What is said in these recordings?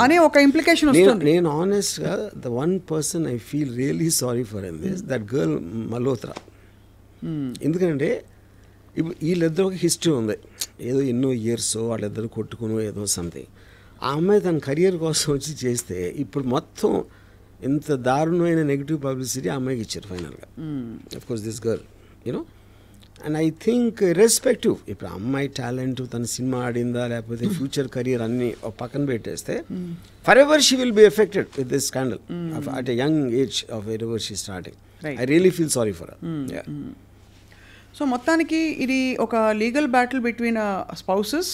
అనే ఒక ఇంప్లికేషన్ వస్తుంది. నేను ఆనెస్ట్గా the one person I feel really sorry for in this that girl Malhotra. ఎందుకంటే ఇప్పుడు వీళ్ళిద్దరు ఒక హిస్టరీ ఉంది, ఏదో ఎన్నో ఇయర్స్ వాళ్ళిద్దరు కొట్టుకుని ఏదో సంథింగ్. ఆ అమ్మాయి తన కెరియర్ కోసం వచ్చి చేస్తే ఇప్పుడు మొత్తం ఇంత దారుణమైన నెగిటివ్ పబ్లిసిటీ ఆ అమ్మాయికి ఇచ్చారు ఫైనల్గా. Of course this girl you know, and I think respective ఇప్పుడు అమ్మాయి టాలెంట్, తన సినిమా ఆడిందా లేకపోతే ఫ్యూచర్ కెరియర్ అన్ని పక్కన పెట్టేస్తే for ever she will be affected with this scandal at a young age of where ever she starting. I really feel sorry for her. So మొత్తానికి ఇది ఒక లీగల్ బ్యాటిల్ బిట్వీన్ స్పౌసెస్.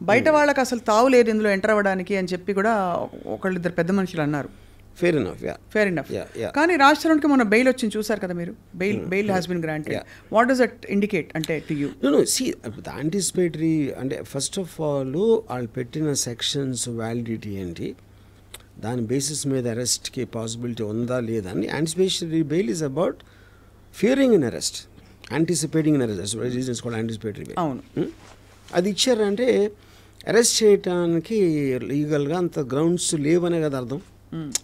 బయట వాళ్ళకి అసలు తావు లేదు ఇందులో ఎంటర్ అవ్వడానికి అని చెప్పి కూడా ఒకళ్ళిద్దరు పెద్ద మనుషులు అన్నారు. Fair enough, fair enough. కానీ రాజ్ తరుణ్కి మొన్న బెయిల్ వచ్చింది చూసారు కదా మీరు. Bail has been granted. What does that indicate అంటే to you? No see anticipatory అంటే ఫస్ట్ ఆఫ్ ఆల్ వాళ్ళు పెట్టిన సెక్షన్స్ వ్యాలిడిటీ ఏంటి, దాని బేసిస్ మీద అరెస్ట్కి పాసిబిలిటీ ఉందా లేదా అని. Anticipatory bail is about Fearing in arrest, anticipating in arrest, reasons కూడా యాంటిసిపేటరీ బెయిల్. అవును, అది ఇచ్చారంటే అరెస్ట్ చేయడానికి లీగల్గా అంత గ్రౌండ్స్ లేవనే కదా అర్థం.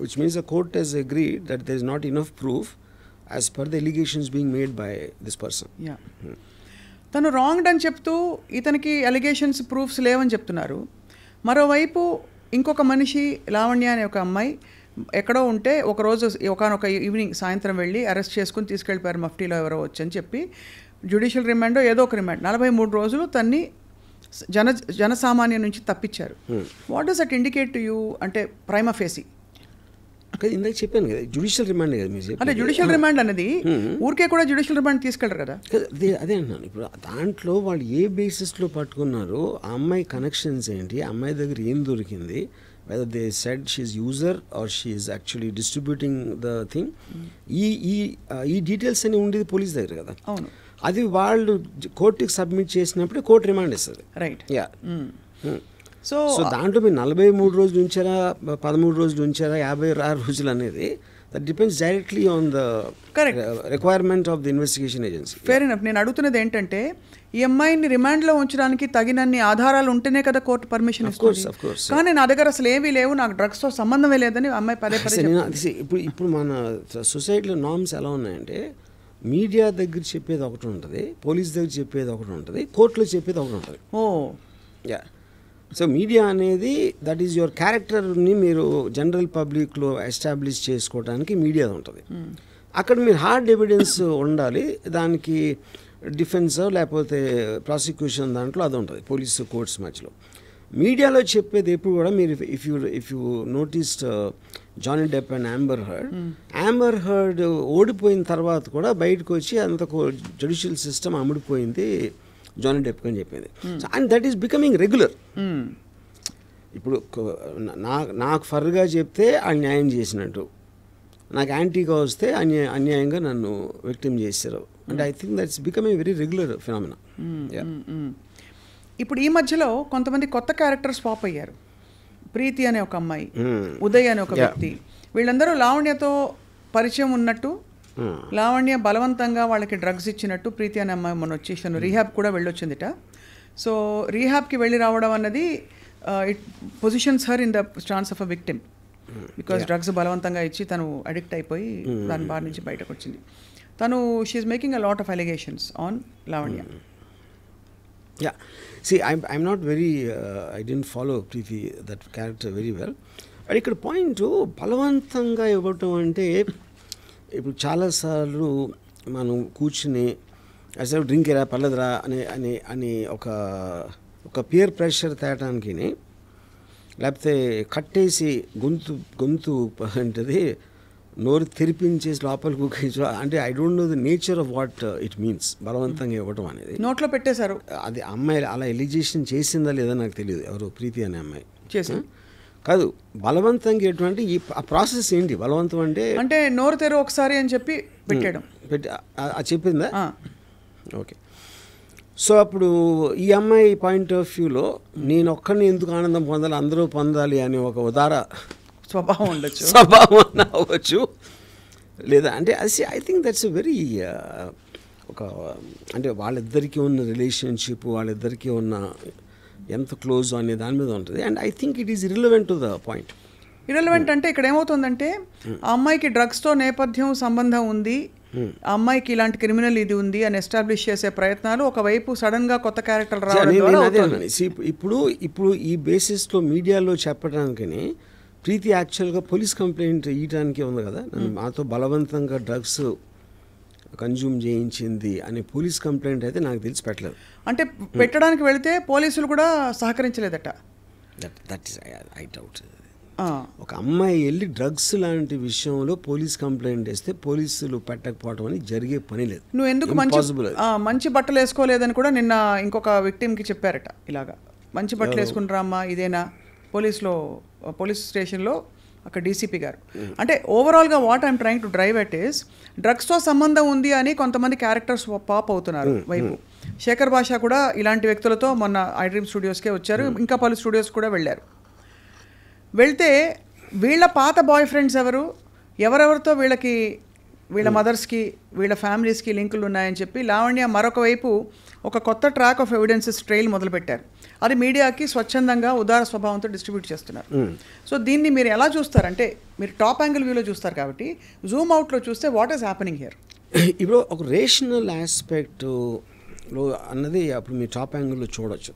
Which means the court has agreed that there is not enough proof as per the allegations being made by this person. తను రాంగ్డ్ అని చెప్తూ ఇతనికి అలిగేషన్స్ ప్రూఫ్స్ లేవని చెప్తున్నారు. మరోవైపు ఇంకొక మనిషి లావణ్య అనే ఒక అమ్మాయి ఎక్కడో ఉంటే ఒకరోజు ఒకనొక ఈవినింగ్ సాయంత్రం వెళ్ళి అరెస్ట్ చేసుకుని తీసుకెళ్ళిపోయారు మఫ్టీలో ఎవరో వచ్చని చెప్పి. జ్యుడిషియల్ రిమాండో ఏదో ఒక రిమాండ్ 43 రోజులు తన్ని జనసామాన్యం నుంచి తప్పించారు. What does that indicate to you అంటే ప్రైమా ఫేసి? ఇందాక చెప్పాను కదా జ్యుడిషియల్ రిమాండ్ కదా మీరు. అంటే జ్యుడిషియల్ రిమాండ్ అనేది ఊరికే కూడా జ్యుడిషియల్ రిమాండ్ తీసుకెళ్ళరు కదా. అదే అంటున్నాను. ఇప్పుడు దాంట్లో వాళ్ళు ఏ బేసిస్లో పట్టుకున్నారో, ఆ అమ్మాయి కనెక్షన్స్ ఏంటి, ఆ అమ్మాయి దగ్గర ఏం దొరికింది, whether they said she's user or she is actually distributing the thing, ఈ డీటెయిల్స్ అన్ని ఉండేది పోలీస్ దగ్గర కదా. అవును, అది వాళ్ళు కోర్టుకి సబ్మిట్ చేసినప్పుడు కోర్టు రిమాండ్ ఇస్తుంది. రైట్. సో దాంట్లో మీరు 43 రోజులు ఉంచారా, 13 రోజులు ఉంచారా, 56 రోజులు అనేది that depends directly on the requirement of the investigation agency. Fair enough. నేను అడుగుతున్నది ఏంటంటే ఈ అమ్మాయిని రిమాండ్లో ఉంచడానికి తగినన్ని ఆధారాలు ఉంటేనే కదా కోర్టు పర్మిషన్ ఇస్తుంది. కానీ నా దగ్గర అసలు ఏమీ లేవు, నాకు డ్రగ్స్తో సంబంధమే లేదని అమ్మాయి పదే పదే. ఇప్పుడు మన సొసైటీలో నార్మ్స్ ఎలా ఉన్నాయంటే మీడియా దగ్గర చెప్పేది ఒకటి ఉంటుంది, పోలీస్ దగ్గర చెప్పేది ఒకటి ఉంటుంది, కోర్టులో చెప్పేది ఒకటి ఉంటుంది. సో మీడియా అనేది దట్ ఈజ్ యువర్ క్యారెక్టర్ని మీరు జనరల్ పబ్లిక్లో ఎస్టాబ్లిష్ చేసుకోవడానికి మీడియా ఉంటుంది. అక్కడ మీరు హార్డ్ ఎవిడెన్స్ ఉండాలి, దానికి డిఫెన్స్ లేకపోతే ప్రాసిక్యూషన్ దాంట్లో అది ఉంటుంది పోలీసు కోర్ట్స్ మధ్యలో. మీడియాలో చెప్పేది ఎప్పుడు కూడా మీరు if you noticed Johnny Depp and Amber Heard ఓడిపోయిన తర్వాత కూడా బయటకు వచ్చి అంత జ్యుడిషియల్ సిస్టమ్ అమ్ముడిపోయింది జానీ డెప్ అని చెప్పింది. And that is becoming regular. ఇప్పుడు నాకు ఫర్గా చెప్తే ఆ న్యాయం చేసినట్టు, నాకు యాంటీగా వస్తే అన్యాయంగా నన్ను విక్టిమ్ చేశారు. And I think that's becoming very regular phenomena. ఇప్పుడు ఈ మధ్యలో కొంతమంది కొత్త క్యారెక్టర్స్ పాప్ అయ్యారు. ప్రీతి అనే ఒక అమ్మాయి, ఉదయ్ అనే ఒక వ్యక్తి, వీళ్ళందరూ లావణ్యతో పరిచయం ఉన్నట్టు, లావణ్య బలవంతంగా వాళ్ళకి డ్రగ్స్ ఇచ్చినట్టు ప్రీతి అనే అమ్మాయి మొన్న వచ్చేసాను రీహాబ్ కూడా వెళ్ళొచ్చిందిట. సో రీహాబ్కి వెళ్ళి రావడం అన్నది it positions her in the stance of a victim, because drugs బలవంతంగా ఇచ్చి తను అడిక్ట్ అయిపోయి దాని బారి నుంచి బయటకు వచ్చింది. తను she is making a lot of allegations on Lavanya. See, I'm not very, I didn't follow Preeti, that character very well. But ఇక్కడ పాయింట్ బలవంతంగా ఇవ్వటం అంటే ఇప్పుడు చాలాసార్లు మనం కూర్చుని అసలు డ్రింక్ ఎరా పర్లేదురా అని ఒక పియర్ ప్రెషర్ తేటానికి, లేకపోతే కట్టేసి గొంతు అంటది నోరు తెరిపించేసి లోపలికి కూర్చో అంటే I don't know the nature of what it means బలవంతంగా ఇవ్వటం అనేది. నోట్లో పెట్టేశారు. అది అమ్మాయి అలా ఎలిగేషన్ చేసిందా లేదా నాకు తెలియదు, ఎవరు ప్రీతి అనే అమ్మాయి చేసి కాదు. బలవంతంగా ఎటువంటి ఆ ప్రాసెస్ ఏంటి? బలవంతం అంటే నోరు తెరు ఒకసారి అని చెప్పి పెట్టడం చెప్పిందా? ఓకే. సో అప్పుడు ఈ అమ్మాయి పాయింట్ ఆఫ్ వ్యూలో నేను ఒక్కడిని ఎందుకు ఆనందం పొందాలి, అందరూ పొందాలి అని ఒక ఉదార స్వభావం ఉండొచ్చు, స్వభావం అవ్వచ్చు. లేదా అంటే అది ఐ థింక్ దట్స్ వెరీ ఒక అంటే వాళ్ళిద్దరికీ ఉన్న రిలేషన్షిప్, వాళ్ళిద్దరికీ ఉన్న ఎంత క్లోజ్ అనే దాని మీద ఉంటుంది. And I think it is irrelevant to the point. Irrelevant అంటే ఇక్కడ ఏమవుతుందంటే ఆ అమ్మాయికి డ్రగ్స్తో నేపథ్యం సంబంధం ఉంది, ఆ అమ్మాయికి ఇలాంటి క్రిమినల్ ఇది ఉంది అని ఎస్టాబ్లిష్ చేసే ప్రయత్నాలు ఒకవైపు సడన్గా కొత్త క్యారెక్టర్ రావడం ద్వారా అవుతుంది. ఇప్పుడు ఈ బేసిస్లో మీడియాలో చెప్పడానికని ప్రీతి యాక్చువల్గా పోలీస్ కంప్లైంట్ ఇవ్వడానికి ఉంది కదా, మాతో బలవంతంగా డ్రగ్స్ కన్జ్యూమ్ చేయించింది అనే పోలీస్ కంప్లైంట్ అయితే నాకు తెలిసి పెట్టలేదు. అంటే పెట్టడానికి వెళితే పోలీసులు కూడా సహకరించలేదట. That is I doubt. ఒక అమ్మాయి వెళ్ళి డ్రగ్స్ లాంటి విషయంలో పోలీస్ కంప్లైంట్ వేస్తే పోలీసులు పెట్టకపోవడం అని జరిగే పని లేదు. నువ్వు ఎందుకు మంచి బట్టలు వేసుకోలేదని కూడా నిన్న ఇంకొక విక్టిమ్కి చెప్పారట. ఇలాగా మంచి బట్టలు వేసుకుంటారా అమ్మా ఇదేనా, పోలీస్ స్టేషన్లో అక్కడ డీసీపీ గారు. అంటే ఓవరాల్గా what I'm trying to drive at is డ్రగ్స్తో సంబంధం ఉంది అని కొంతమంది క్యారెక్టర్స్ పాప్ అవుతున్నారు వైపు. శేఖర్ భాష కూడా ఇలాంటి వ్యక్తులతో మొన్న ఐ డ్రీమ్ స్టూడియోస్కే వచ్చారు, ఇంకా పలు స్టూడియోస్ కూడా వెళ్ళారు. వెళ్తే వీళ్ళ పాత బాయ్ ఫ్రెండ్స్ ఎవరెవరితో వీళ్ళ మదర్స్కి వీళ్ళ ఫ్యామిలీస్కి లింకులు ఉన్నాయని చెప్పి లావణ్య మరొక వైపు ఒక కొత్త ట్రాక్ ఆఫ్ ఎవిడెన్సెస్ ట్రైల్ మొదలుపెట్టారు. అది మీడియాకి స్వచ్ఛందంగా ఉదార స్వభావంతో డిస్ట్రిబ్యూట్ చేస్తున్నారు. సో దీన్ని మీరు ఎలా చూస్తారంటే మీరు టాప్ యాంగిల్ వ్యూలో చూస్తారు కాబట్టి జూమ్ అవుట్లో చూస్తే వాట్ ఈస్ హ్యాపెనింగ్ హియర్? ఇప్పుడు ఒక రేషనల్ ఆస్పెక్ట్లో అన్నది అప్పుడు మీ టాప్ యాంగిల్లో చూడొచ్చు.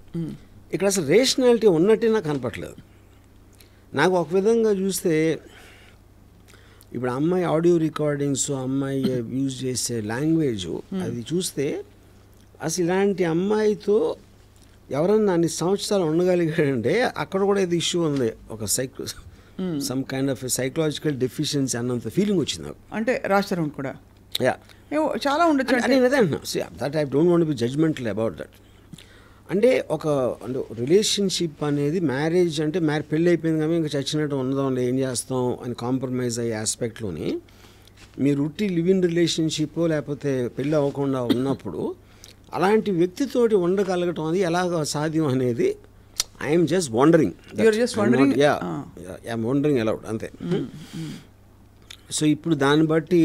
ఇక్కడ అసలు రేషనాలిటీ ఉన్నట్టే నాకు కనపట్లేదు. నాకు ఒక విధంగా చూస్తే ఇప్పుడు అమ్మాయి ఆడియో రికార్డింగ్స్, అమ్మాయి యూజ్ చేసే లాంగ్వేజ్ అది చూస్తే అసలు ఇలాంటి అమ్మాయితో ఎవరన్నా అన్ని సంవత్సరాలు ఉండగలిగాడంటే అక్కడ కూడా ఇది ఇష్యూ ఉంది, ఒక some kind of psychological deficiency అన్నంత ఫీలింగ్ వచ్చింది నాకు. అంటే రాష్ట్రం కూడా చాలా ఉండొచ్చు. That I don't want be judgemental about that. అంటే రిలేషన్షిప్ అనేది మ్యారేజ్ అంటే పెళ్ళి అయిపోయింది కానీ ఇంకా చచ్చినట్టు ఉండదాం ఏం చేస్తాం అని కాంప్రమైజ్ అయ్యే ఆస్పెక్ట్లోని మీరు ఉట్టి లివ్ ఇన్ రిలేషన్షిప్ లేకపోతే పెళ్ళి అవ్వకుండా ఉన్నప్పుడు అలాంటి వ్యక్తితోటి ఉండగలగటం అది ఎలాగ సాధ్యం అనేది ఐఎమ్ జస్ట్ వండరింగ్ అలౌడ్ అంతే. సో ఇప్పుడు దాన్ని బట్టి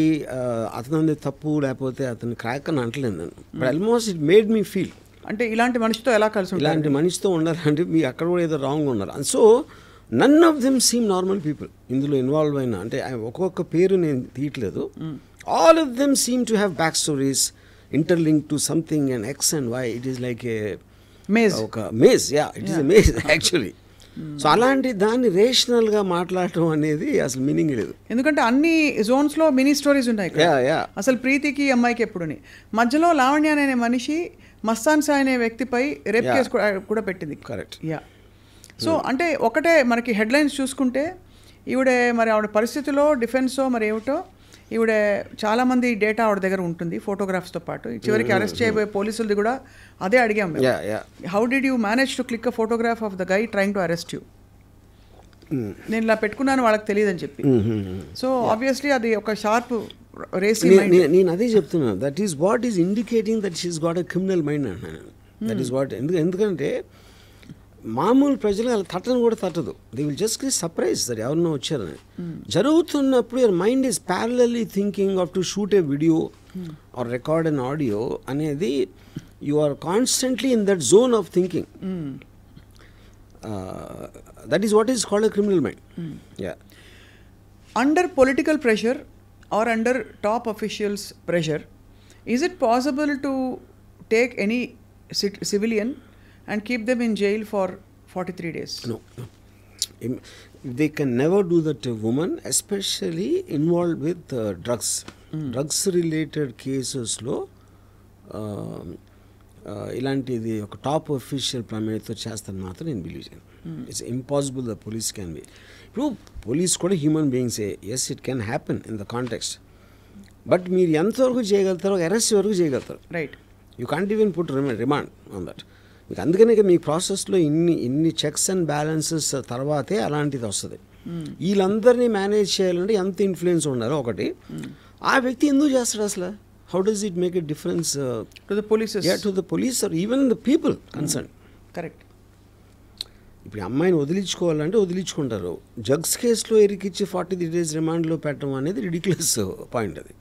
అతని తప్పు లేకపోతే అతని క్రాక్ అని అంటలేదు నన్ను, but almost it made me feel అంటే ఇలాంటి మనిషితో ఎలా కలిసి ఇలాంటి మనిషితో ఉండాలంటే మీ అక్కడ కూడా ఏదో రాంగ్ ఉన్నారు. And so none of them seem normal people ఇందులో ఇన్వాల్వ్ అయినా. అంటే ఒక్కొక్క పేరు నేను తీయట్లేదు. All of them seem to have back stories interlink to something and X and Y. It is like a ఒక maze. It is a maze actually. So అలాంటి దాన్ని రేషనల్గా మాట్లాడటం అనేది అసలు మీనింగ్ లేదు. ఎందుకంటే అన్ని జోన్స్లో మినీ స్టోరీస్ ఉన్నాయి. అసలు ప్రీతికి అమ్మాయికి ఎప్పుడుని మధ్యలో లావణ్య అనే మనిషి మస్తాన్ సాయి అనే వ్యక్తిపై రేప్ కేసు కూడా పెట్టింది. కరెక్ట్. సో అంటే ఒకటే మనకి హెడ్లైన్స్ చూసుకుంటే ఆవిడ పరిస్థితిలో డిఫెన్సో మరి ఏమిటో ఈవిడ చాలామంది డేటా ఆవిడ దగ్గర ఉంటుంది ఫోటోగ్రాఫ్స్తో పాటు. చివరికి అరెస్ట్ చేయబోయే పోలీసులది కూడా అదే అడిగాం మేము, how did you manage to click a photograph of the guy trying to arrest you. నేను ఇలా పెట్టుకున్నాను వాళ్ళకి తెలియదని చెప్పి. సో ఆబ్వియస్లీ అది ఒక షార్ప్ రేస్. నేను అదే చెప్తున్నాను, that is what is indicating that she's got a criminal mind అంటున్నాను. That is what. ఎందుకంటే మామూలు ప్రజలు అలా తట్టను కూడా తట్టదు. They will just get surprise that ఎవరినో వచ్చారని. జరుగుతున్నప్పుడు your mind is parallelly thinking of to shoot a video or record an audio అనేది you are constantly in that zone of thinking. That is what is called a criminal mind. Under political pressure or under top officials' pressure, is it possible to take any civilian and keep them in jail for 43 days? No. They can never do that to a woman, especially involved with drugs. Drugs related cases lo ఇలాంటిది ఒక top official ప్రమేయంతో చేస్తాను మాత్రం నేను believe చేయను. It's impossible the police can be. ఇప్పుడు police కూడా human బీయింగ్సే. Yes, it can happen in the context. But మీరు ఎంతవరకు చేయగలుగుతారో అరెస్ట్ వరకు చేయగలుగుతారు. Right. You can't even put remand on that. మీకు అందుకనే మీ ప్రాసెస్లో ఇన్ని చెక్స్ అండ్ బ్యాలెన్సెస్ తర్వాతే అలాంటిది వస్తుంది. వీళ్ళందరినీ మేనేజ్ చేయాలంటే ఎంత ఇన్ఫ్లుయెన్స్ ఉండాలో ఒకటి. ఆ వ్యక్తి ఎందుకు చేస్తాడు అసలు? How does it make a difference to the police? Yeah, to the police or even the people concerned. Correct. ఇప్పుడు అమ్మాయిని వదిలించుకోవాలంటే వదిలించుకుంటారు. డ్రగ్స్ కేసులో ఇరికిచ్చి 43 days రిమాండ్లో పెట్టడం అనేది రిడిక్యులస్ పాయింట్ అది.